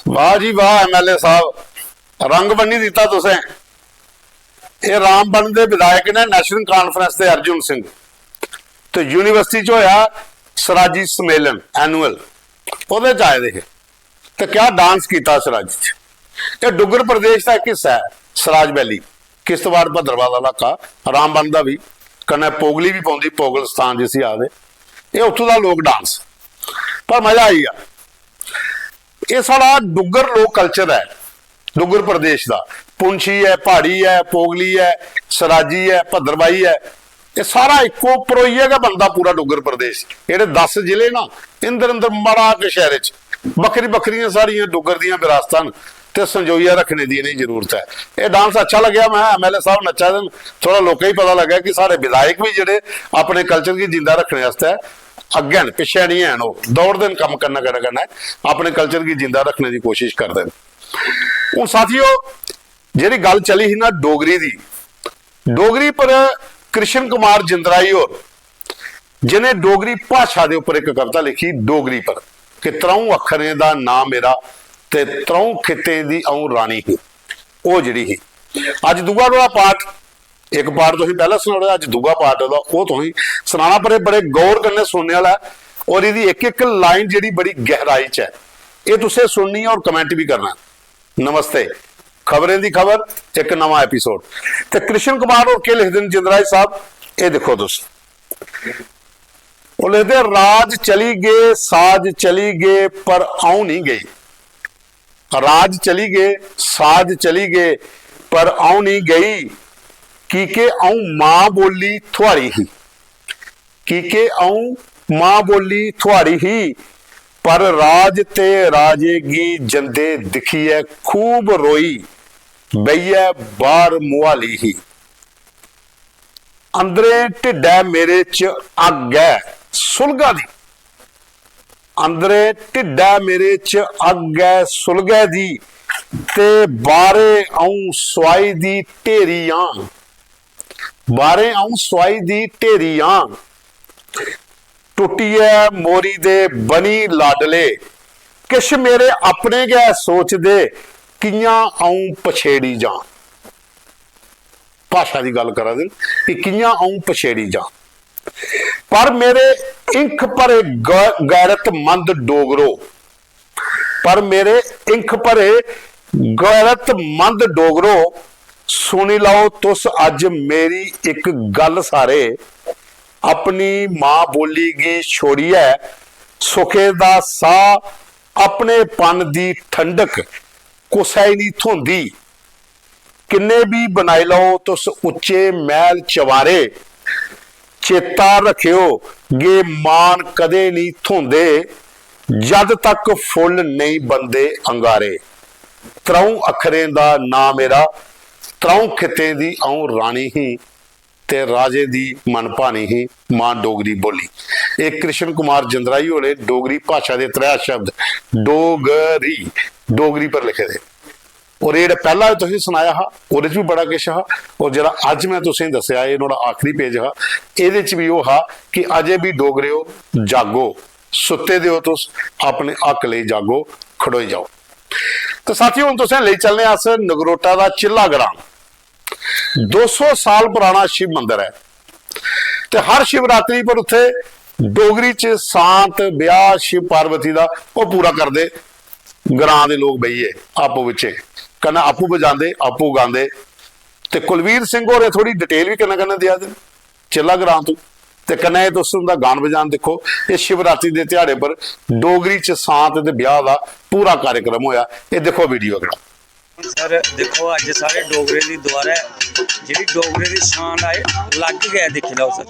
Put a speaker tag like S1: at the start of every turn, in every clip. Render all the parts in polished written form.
S1: वाह जी वाह MLA साहब रंग बनी दिता तुसें। ये रामबन के विधायक ने नैशनल कॉन्फ्रेंस के अर्जुन सिंह तो यूनिवर्सिटी होया सराजी सम्मेलन एनुअल वो आए दे तो क्या डांस किया सराजी ये डुगर प्रदेश का एक हिस्सा है। सराज वैली किश्तवाड़ भद्रवाह इलाका रामबन का भी कन्नै पोगली भी पाँदी पोगलस्तान जिसी आखते ये उत्थों का लोक डांस पर मजा आई गया। ये सारा डुगर लोक कल्चर है डुगर प्रदेश का पुंछी है पहाड़ी है पोगली है सराजी है भद्रवाही है ये सारा इको परोइए का बनता पूरा डुगर प्रदेश। ये 10 जिले ना इंदर अंदर माड़ा के शहर बखरी बखरिया सारिया डुगर दियां विरासतां ते संजोइया रखने की नहीं जरूरत है। ये डांस अच्छा लग्या मैं MLA साहब नचा दिन थोड़ा लोगों ही पता लगा कि सारे विधायक भी जोड़े अपने कल्चर की जिंदा रखने वास्ते अगे पिछे नहीं है वो दौड़ते कम करना है अपने कल्चर की जिंदा रखने की कोशिश करते हैं। हूँ साथियों जी गल चली ही ना डोगरी पर कृष्ण कुमार जिंदराई और जिन्हें डोगरी भाषा के उपर एक कविता लिखी डोगरी पर कि 3 अखरे का नाम मेरा ते 3 खिते दी आऊं राणी ही वो जी ही। अज दूआ वाला पाठ एक पार्ट तुम पहला सुना अज दूगा पार्ट वो तुम सुनाना पर बड़े गौर करने सुनने वाला है और ये एक लाइन जी बड़ी गहराई च है ये तुसे सुननी है और कमेंट भी करना। नमस्ते खबरें दी खबर एक नवा एपीसोड तो कृष्ण कुमार और के लिखते हैं जिंदराई साहब ये देखो तुस वो लिखते राज चली गए साज चली गए पर आऊं नहीं गई। राज चली गए साज चली गए पर आऊं नहीं गई की के आऊं मां बोली थुआड़ी ही की के आऊं मां बोली थुआड़ी ही पर राज ते राजेगी जंदे दिखी है खूब रोई बईए बार मुहाली ही। अंदरे ढिडै मेरे च अग है सुलगा दी अंदरे ढिडै मेरे च अग है सुलगे दी ते बारे आऊं स्वाई दी ढेरियां बारे आऊं स्वाई दी ढेरियां टुटी है मोरी दे बनी लाडले किश मेरे अपने गै सोच दे कियां आऊं पछेड़ी जा। भाषा की गल करा दिन कि कियां आऊं पछेड़ी जा पर मेरे इंख भरे गैरतमंद डोगरो पर मेरे इंख भरे गैरतमंद डोगरो सुनी लो तुस अज मेरी एक गल सारे अपनी मां बोली गी छोड़िए सुखे दा सा अपने पन दी ठंडक कुसै नहीं थोंदी किन्ने भी बनाई लो तुस उच्चे महल चवारे चेता रखियो गे मान कदे नहीं थोंदे जद तक फुल नहीं बनदे अंगारे 3 अखरें दा ना मेरा 3 खिते दी आऊं राणी ही ते राजे दी मन भानी ही मां डोगरी बोली। एक कृष्ण कुमार जिंदराई होले डोगरी भाषा के 3 शब्द डोगरी पर लिखे थे और ये पहला तुसीं सुनाया हा उहदे भी बड़ा किश हा और जिहड़ा अज मैं तुसीं दस्सिया ये नुहड़ा आखिरी पेज हा इहदे च भी ओह हा कि अजे भी डोगरिओ जागो सुते दिओ तुस अपने हक लई जागो खड़ोई जाओ। तो साथियों हुण तुसीं लेई चलने अस नगरोटा दा चिल्ला ग्राम 200 साल पुराना शिव मंदिर है ते हर शिवरात्रि पर उत्थे डोगरी च सांत ब्याह शिव पार्वती का वो पूरा करते ग्रां दे लोग बईए आपो विचे कन्नै आपू बजाते आपू गाते ते कुलवीर सिंह होरें थोड़ी डिटेल भी कन्नै दिया दे चिल्ला ग्रां तो ते कन्नै तुस उनदा गान बजान देखो ये शिवरात्रि के दिहाड़े पर डोगरी च सांत ते ब्याह का पूरा कार्यक्रम होया ये देखो वीडियो अगड़ा।
S2: सर देखो अज सारे डोगरे की द्वारा जी डोगरे की शान आए लग गया दिख लो सर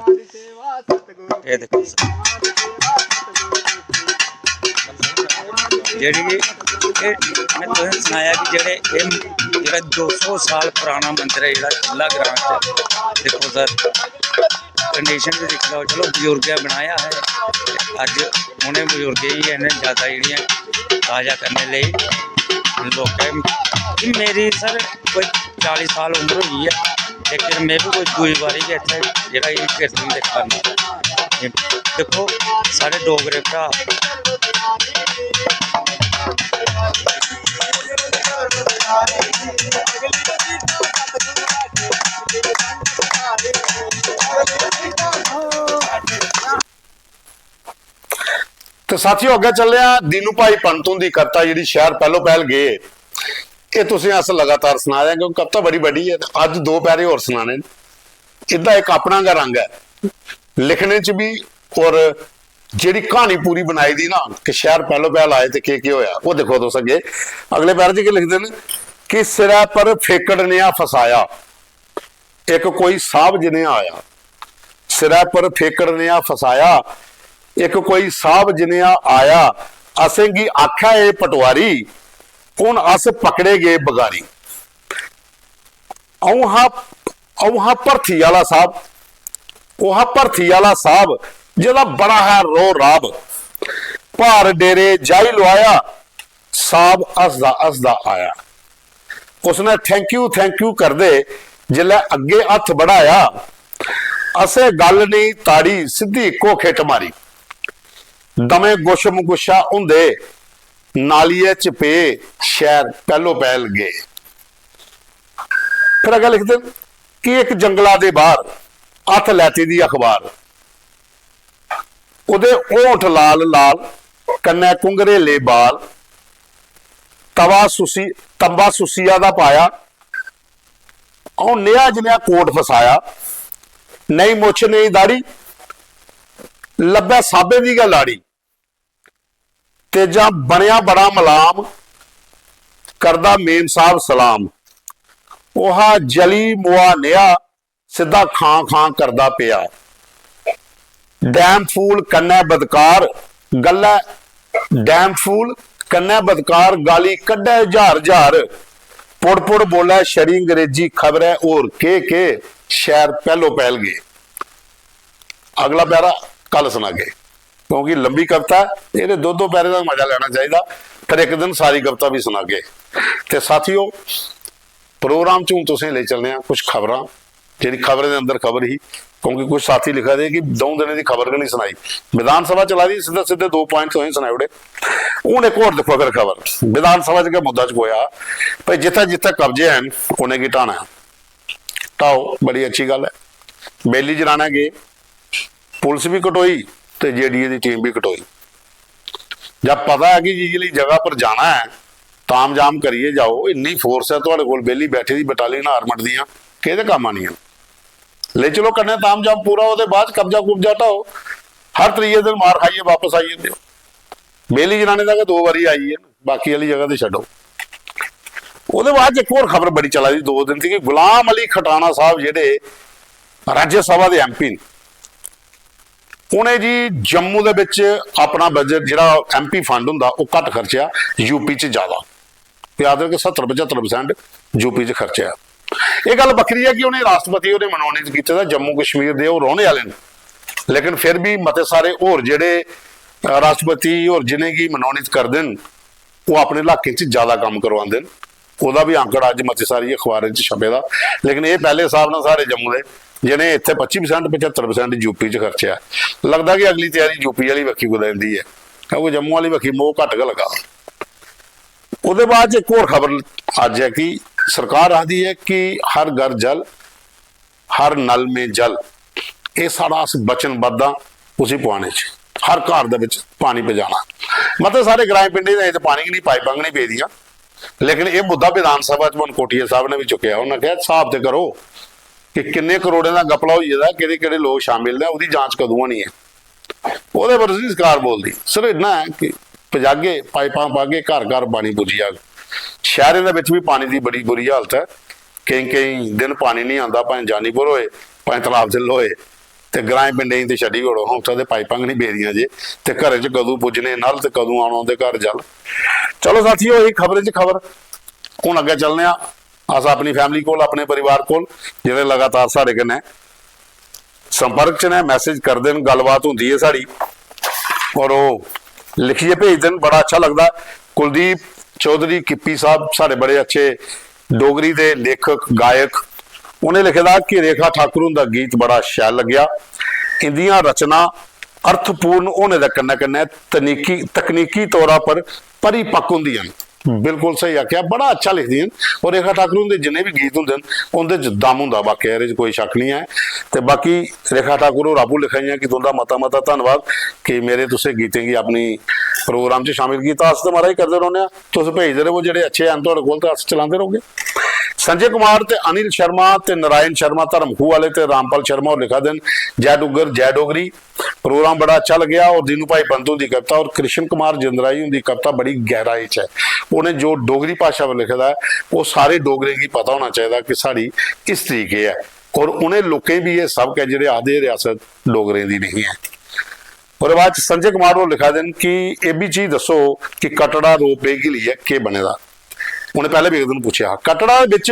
S2: ये देखो सर ਜਿਹੜੀ ਇਹ ਮੈਂ ਤੁਹਾਨੂੰ ਸੁਣਾਇਆ ਕਿ ਜਿਹੜਾ 200 ਸਾਲ ਪੁਰਾਣਾ ਮੰਦਿਰ ਹੈ ਜਿਹੜਾ ਕਿਲਾ ਗ੍ਰਾਂਟ 'ਚ, ਦੇਖੋ ਸਰ ਕੰਡੀਸ਼ਨ ਵੀ ਦੇਖ ਲਓ। ਚਲੋ ਬਜ਼ੁਰਗਾਂ ਬਣਾਇਆ ਹੈ ਤੇ ਅੱਜ ਉਹਨੇ ਬਜ਼ੁਰਗੇ ਹੀ ਇਹਨੇ ਜ਼ਿਆਦਾ ਜਿਹੜੀਆਂ ਤਾਜ਼ਾ ਕਰਨੇ ਲਈ ਲੋਕਾਂ ਕਿ ਮੇਰੀ ਸਰ ਕੋਈ 40 ਸਾਲ ਉਮਰ ਹੋਈ ਹੈ, ਲੇਕਿन मैं भी कोई दूई बारी गया इत्थे जेह्ड़ा एह् कीर्तन दिक्खन। देखो साढ़े डोगरे भ्रा
S1: ਤੇ ਸਾਥੀਓ ਅੱਗੇ ਚੱਲਿਆ ਦੀਨੂ ਭਾਈ ਪੰਤੋਂ ਦੀ ਕਵਿਤਾ ਜਿਹੜੀ ਸ਼ਹਿਰ ਪਹਿਲੋ ਪਹਿਲ ਗਏ, ਇਹ ਤੁਸੀਂ ਅਸ ਲਗਾਤਾਰ ਸੁਣਾ ਰਹੇ ਕਿਉਂਕਿ ਕਵਿਤਾ ਬੜੀ ਵੱਡੀ ਹੈ। ਅੱਜ ਦੋ ਪੈਰੇ ਹੋਰ ਸੁਣਾਣੇ। ਇਹਦਾ ਇੱਕ ਆਪਣਾ ਗਾ ਰੰਗ ਹੈ ਲਿਖਣੇ ਚ ਵੀ, ਔਰ ਜਿਹੜੀ ਕਹਾਣੀ ਪੂਰੀ ਬਣਾਈ ਦੀ ਨਾ ਕਿ ਸ਼ਹਿਰ ਪਹਿਲੋ ਪਹਿਲ ਆਏ ਤੇ ਕੀ ਹੋਇਆ ਉਹ ਦੇਖੋ ਤੁਸੀਂ ਅੱਗੇ ਅਗਲੇ ਪੈਰੇ ਚ ਕੀ ਲਿਖਦੇ ਨੇ ਕਿ ਸਿਰਾ ਪਰ ਫੇਕੜ ਨੇ ਆ ਫਸਾਇਆ, ਇੱਕ ਕੋਈ ਸਾਹਬ ਜਿਨੇ ਆਇਆ। ਸਿਰਾ ਪਰ ਫੇਕੜ ਨੇ ਆ ਫਸਾਇਆ, ਇੱਕ ਕੋਈ ਸਾਹਬ ਜਿਨਿਆ ਆਇਆ। ਅसें की आख्या ए पटवारी, हुण अस पकड़े गए बगारी। औहा भरथी वाला साहब, ओहा भरथी वाला साहब जिहदा बड़ा है रो राब। भार डेरे जाई लवाया, साहब हसदा आया। उसने थैंक यू करदे जिल्लै अगे हथ बढ़ाया। असे गल नहीं ताड़ी सीधी इको खिट मारी। दमे गुशम गुशा हुंदे नालिए च पे शहर पहलो पहल गए। फिर अगर लिखते कि एक जंगला दे बाहर हथ लैती दी अखबार, उदे ओठ लाल लाल कन्ने कुंगरेले बाल। तंबा सुसिया दा पाया, औ नेहा जिहा कोट फसाया। नहीं मुछ नहीं दाड़ी, लब्बे साबे दी गल लाड़ी। तेजा बनया बड़ा मलाम, करदा मेम साहब सलाम। ओहा जली मुआ नेहा, सिद्धा खां खां करदा पिया। डैम फूल कन्ने बदकार गल्ला, डैम फूल कन्ने बदकार गाली कड्डे जार जार। पुड़ पुड़ बोला शरी अंग्रेजी खबर है और के शहर पहलो पहल गए। अगला पैरा कल सुना गए क्योंकि लंबी कविता है, ये दो पैरे का मजा लेना चाहिए, फिर एक दिन सारी कविता भी सुना गए। तो साथियों प्रोग्राम चूं तुसें ले चलने कुछ खबर जी खबर के अंदर खबर ही, क्योंकि कुछ साथी लिखा दे कि 2 दिन की खबर नहीं सुनाई। विधानसभा चला दी सीधे 2 पॉइंट तो ही सुनाए उड़े। हूँ एक और देखो अगर खबर विधानसभा च मुद्दा चुकोया भाई जिथे जिथे कब्जे हैं उन्हें की ढाना ढाओ, बड़ी अच्छी गल है। बेली जराना गए, पुलिस भी कटोई तो जेडीए की टीम भी कटोई। जब पता है कि जी जगह पर जाना है ताम जाम करिए जाओ, इन्नी फोर्स है तुहाडे कोल बेली बैठी दी बटालियन आर्मड दी किहदे काम आनी ले चलो कन्ने ताम जाम पूरा, उसके बाद कब्जा कुब्जा ढाओ, हर त्रीजे दिन मार खाइए वापस आई जाते हो। बेली जनाने तक 2 बारी आई है, बाकी वाली जगह तो छड्डो। उसके बाद एक और खबर बड़ी चला दी 2 दिन थी कि गुलाम अली खटाना साहब जिहड़े राज्य सभा के MP ने, उन्हें जी जम्मू दे विच अपना बजट जिहड़ा MP फंड हुंदा वो घट खर्चिया, यूपी च ज्यादा। याद रखो 70-75% यूपी च खर्चिया। ये गल बखरी है कि उन्हें राष्ट्रपति उन्हें मनोनीत किया जम्मू कश्मीर के वो रहने वाले, लेकिन फिर भी मते सारे होर जिहड़े राष्ट्रपति और जिन्हें की मनोनीत कर देन वो अपने इलाके च ज्यादा काम करवाते हैं। वह भी आंकड़ा अज मती सारी अखबारें च छपे दा, लेकिन ये पहले हिसाब नाल सारे जम्मू के जिन्हें इत्थे 25% 75% यूपी च खर्चिया। लगता कि अगली तैयारी यूपी वाली बखी को देंदी है, क्योंकि जम्मू वाली बखी मोह घट गया लगा। उसके बाद एक और खबर अज है कि सरकार आती है कि हर घर जल हर नल में जल। ये सारा अस वचनबद्ध हाँ उसी पवाने च, हर घर दे विच पानी पजाना। मतलब सारे ग्राम पिंडे तो पानी नहीं पाइपां नहीं पे दियां, लेकिन यह मुद्दा विधान सभा च कोठिया साहब ने भी चुकया। उन्होंने कहा हिसाब तो करो कि किन्ने करोड़ों का गपला हो जाता, कि लोग शामिल ने, उसकी जांच कदों होनी है। वो पर सरकार बोलती सिर्फ इन्ना है कि पजागे पाइपां पा के घर घर पानी पुजी जाए। शहरों के भी पानी की बड़ी बुरी हालत है, कई दिन पानी नहीं आता, भावें जानीपुर होए भावें तलाब दिल होए, ਤੇ ਗਰਾਂਏ ਪਿੰਡੇ ਤੇ ਛੱਡੀ ਘੋੜੋ ਹੁਣ ਤਾਂ ਪਾਈਪਾਂ ਨਹੀਂ ਬੇਰੀਆਂ ਜੇ ਤੇ ਘਰੇ ਚ ਕਦੋਂ ਪੁੱਜਣੇ ਨਾਲ ਤੇ ਕਦੋਂ ਆਉਣਾ ਉਹਦੇ ਘਰ ਜਲ। ਚਲੋ ਸਾਥੀਓ, ਇਹ ਖਬਰ ਚ ਖਬਰ। ਹੁਣ ਅੱਗੇ ਚੱਲਨੇ ਆ अस अपनी फैमिली को, अपने परिवार को जिहड़े लगातार साढ़े कन्नै संपर्क च ने, मैसेज करते हैं, गलबात होंदी है साड़ी और वो लिखिए भेज देन, बड़ा अच्छा लगता। कुलदीप चौधरी किप्पी साहब साढ़े बड़े अच्छे डोगरी के लेखक गायक, उन्हें लिखे दा कि रेखा ठाकुर का गीत बड़ा शैल लग्या। इंदियां रचना अर्थपूर्ण होने के कन्नै कन्नै तकनीकी तौर पर परिपक्व होंदियां। बिल्कुल सही आख्या, बड़ा अच्छा लिखदी हैं। और रेखा ठाकुर के जिन्ने भी गीत होंदे उनदे च दम हुंदा, बाकी इहदे च कोई शक नहीं है। तो बाकी रेखा ठाकुर होर आपू लिखाइयां कि तुंदा मता मता धन्नवाद कि मेरे तुसें गीतें गी अपनी प्रोग्राम च शामिल किया। अस तो महाराज करते रौह्ने आं, तुस भेजदे रहो जेह्ड़े अच्छे हैं तुहाडे कोल, ते अस चलांदे रहोगे। संजय कुमार ते अनिल शर्मा ते नारायण शर्मा धर्मखू वाले ते रामपाल शर्मा और लिखा देन जय डुग्गर जय डोगरी, प्रोग्राम बड़ा अच्छा लग्या। और दीनू भाई पंतू की कविता और कृष्ण कुमार जिंदराई उनकी कविता बड़ी गहराई च है। उन्हें जो डोगरी भाषा में लिखा है वो सारे डोगरे की पता होना चाहिए कि साड़ी इस तरीके है। और उन्हें लोकें भी ये सब कह जेह्ड़े आधे रियासत डोगरे की नहीं है। और बाद संजय कुमार वो लिखा देन कि ये भी चीज दसो कि कटड़ा रोपवे के लिए के बनेगा। उन्हें पहले भी एक दिन पूछा कटड़ा विच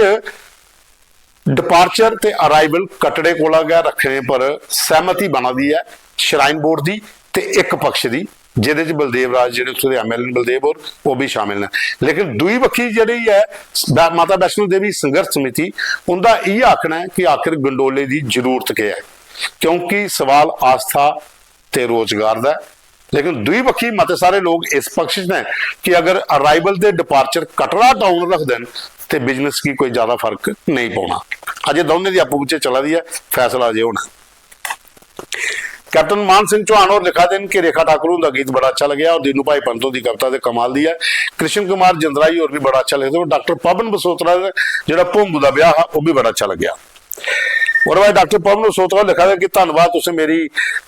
S1: डिपार्चर ते अराइवल कटड़े कोला गया रखने पर सहमति बना दी है श्राइन बोर्ड की ते एक पक्ष की, जिहदे च बलदेव राज जिहड़े उत्थे दे एमएलए बलदेव और वो भी शामिल हैं। लेकिन दूई पक्षी जिहड़ी है माता वैष्णो देवी संघर्ष समिति, उनका यह आखना है कि आखिर गंडोले की जरूरत क्या है, क्योंकि सवाल आस्था ते रोजगार का। लेकिन दुई पक्षी मते सारे लोग इस पक्ष ने कि अगर अराइवल के डिपार्चर कटड़ा टाउन रख दें तो बिजनेस की कोई ज्यादा फर्क नहीं पौना। अजे दोनों की आपू पिछे चला दी है, फैसला अजे होना। कैप्टन मान सिंह चौहान और लिखा देन कि रेखा ठाकुर का गीत बड़ा अच्छा लगे और दीनू भाई पंतों की कविता तो कमाल दी है। कृष्ण कुमार जिंदराई और भी बड़ा अच्छा लिखते और डॉक्टर पवन बसोत्रा जो भोंगू का ब्याह है वह भी बड़ा अच्छा लग्या। और भाई डॉक्टर पवन बसोत्रा लिखा है कि धन्यवाद तुसें मेरी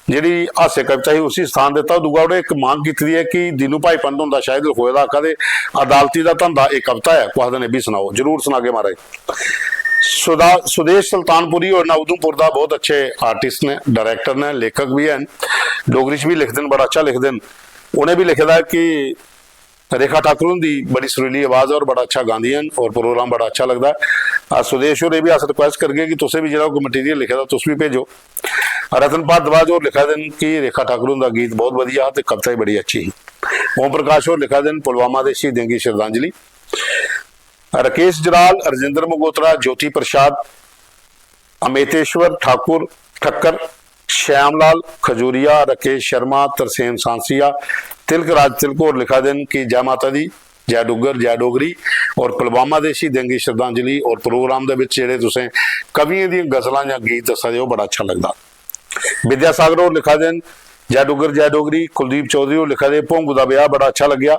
S1: जी हास्य कविता ही उसी स्थान दिता। दूगा उन्हें एक मांग की है कि दीनू भाई पंत होंदा शायद लखोए का आखा दे अदालती का धंधा एक कविता है, कुछ दिन भी सुनाओ। जरूर सुनागे महाराज। सुदेश सुल्तानपुरी और उधमपुर का बहुत अच्छे आर्टिस्ट ने, डायरेक्टर ने, लेखक भी हैं, डोगरी भी लिखते हैं, बड़ा अच्छा लिखते हैं। उन्हें भी लिखे दा कि रेखा ठाकुर की बड़ी सुरीली आवाज और बड़ा अच्छा गांधी हैं और प्रोग्राम बड़ा अच्छा लगता है। सुदेश और भी अस रिक्वेस्ट करगे कि तुसें भी जो मटीरियल लिखे दा तुस भी भेजो। रतन भारद्वाज और लिखा देन कि रेखा ठाकुर का गीत बहुत वधिया ते कविता ही बड़ी अच्छी ही। ओम प्रकाश और लिखा देन पुलवामा के शहीदों की श्रद्धांजलि। राकेश जराल, रजिंदर मगोत्रा, ज्योति प्रसाद, अमितेश्वर ठाकुर ठक्कर, श्यामलाल खजूरिया, राकेश शर्मा, तरसेम सांसिया, तिलक राज तिलक और लिखा देन कि जय माता दी, जय डुग्गर जय डोगरी और पुलवामा के शहीदों की श्रद्धांजलि। और प्रोग्राम के तुसें कवियों दी गजलां या गीत दसा दे बड़ा अच्छा लगता। विद्यासागर और लिखा देन जय डुग्गर जय डोगरी। कुलदीप चौधरी और लिखा दे भोंगू का ब्याह बड़ा अच्छा लग्या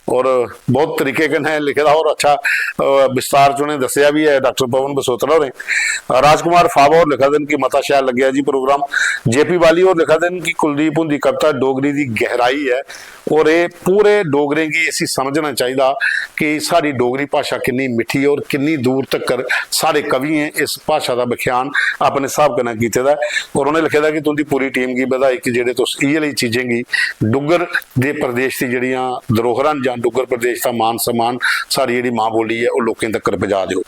S1: और बहुत तरीके कन्नै लिखे दा और अच्छा विस्तार च उन्हें दसिया भी है डॉक्टर पवन बसोत्रा होरें। राजकुमार फावा और लिखा देन कि मता शैल लग्या जी प्रोग्राम। जेपी वाली और लिखा देन कि कुलदीप हुंदी कविता डोगरी की गहराई है और ये पूरे डोगरे की इसी समझना चाहिए कि साड़ी डोगरी भाषा कितनी मिठी और कितनी दूर तक सारे कवि हैं इस भाषा का बख्यान अपने हिसाब कन्नै कीते दा। और उन्हें लिखे दा कि तुंदी पूरी टीम की बधाई कि जेह्ड़े तुस इयै चीजें की डुग्गर दे प्रदेश की जड़ियां धरोहरां जां डुग्गर प्रदेश का मान सम्मान सारी जी मां बोली है वो लोगों तक पहुंचा दो।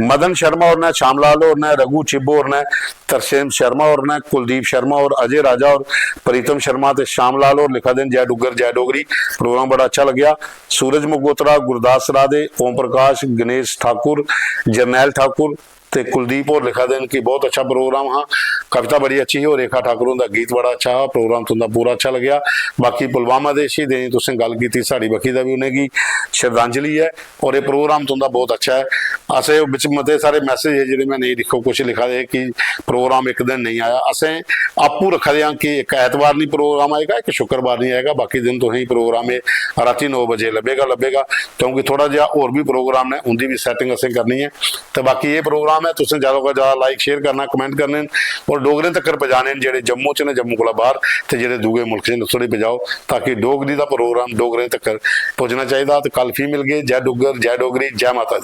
S1: मदन शर्मा और ने, श्यामलाल और ने, रघु चिब्बो और ने, तरसेम शर्मा और ने, कुलदीप शर्मा और अजय राजा और प्रीतम शर्मा ते श्यामलाल और लिखा देन जय डुग्गर जय डोगरी। प्रोग्राम बड़ा अच्छा लग्या। सूरज मगोत्रा, गुरदास राधे, ओम प्रकाश, गणेश ठाकुर, जरनैल ठाकुर ते कुलदीप और लिखा देन कि बहुत अच्छा प्रोग्राम हाँ, कविता बड़ी अच्छी है और रेखा ठाकुर का गीत बड़ा अच्छा है। प्रोग्राम तुंदा पूरा अच्छा लग्या। बाकी पुलवामा के शहीदें तुसें गल की साड़ी बखी का भी उन्हें की श्रद्धांजलि है और ये प्रोग्राम तुंदा बहुत अच्छा है। असें विच मते सारे मैसेज है जिहड़े मैं नहीं लिखो, कुछ लिखा दे कि प्रोग्राम एक दिन नहीं आया। असें आपू रखा दें कि एक ऐतवार नहीं प्रोग्राम आएगा, एक शुक्रवार नहीं आएगा, बाकी दिन तो ही प्रोग्राम है राती 9 बजे लभेगा क्योंकि थोड़ा जिहा होर भी प्रोग्राम है उनकी भी सैटिंग असें करनी है। तो बाकी ये प्रोग्राम है तुसें ज़्यादा को ज़्यादा लाइक शेयर करना, कमेंट करने और डोगरे तक पजाने जेह्ड़े जम्मू च ने, जम्मू कोला बाहर ते जेह्ड़े दूए मुल्क च थोड़ी पजाओ ताकि डोगरी का प्रोग्राम डोगरे तक पहुँचना चाहिए। तो कल फिर मिल गए। जय डुग्गर जय डोगरी जय माता दी।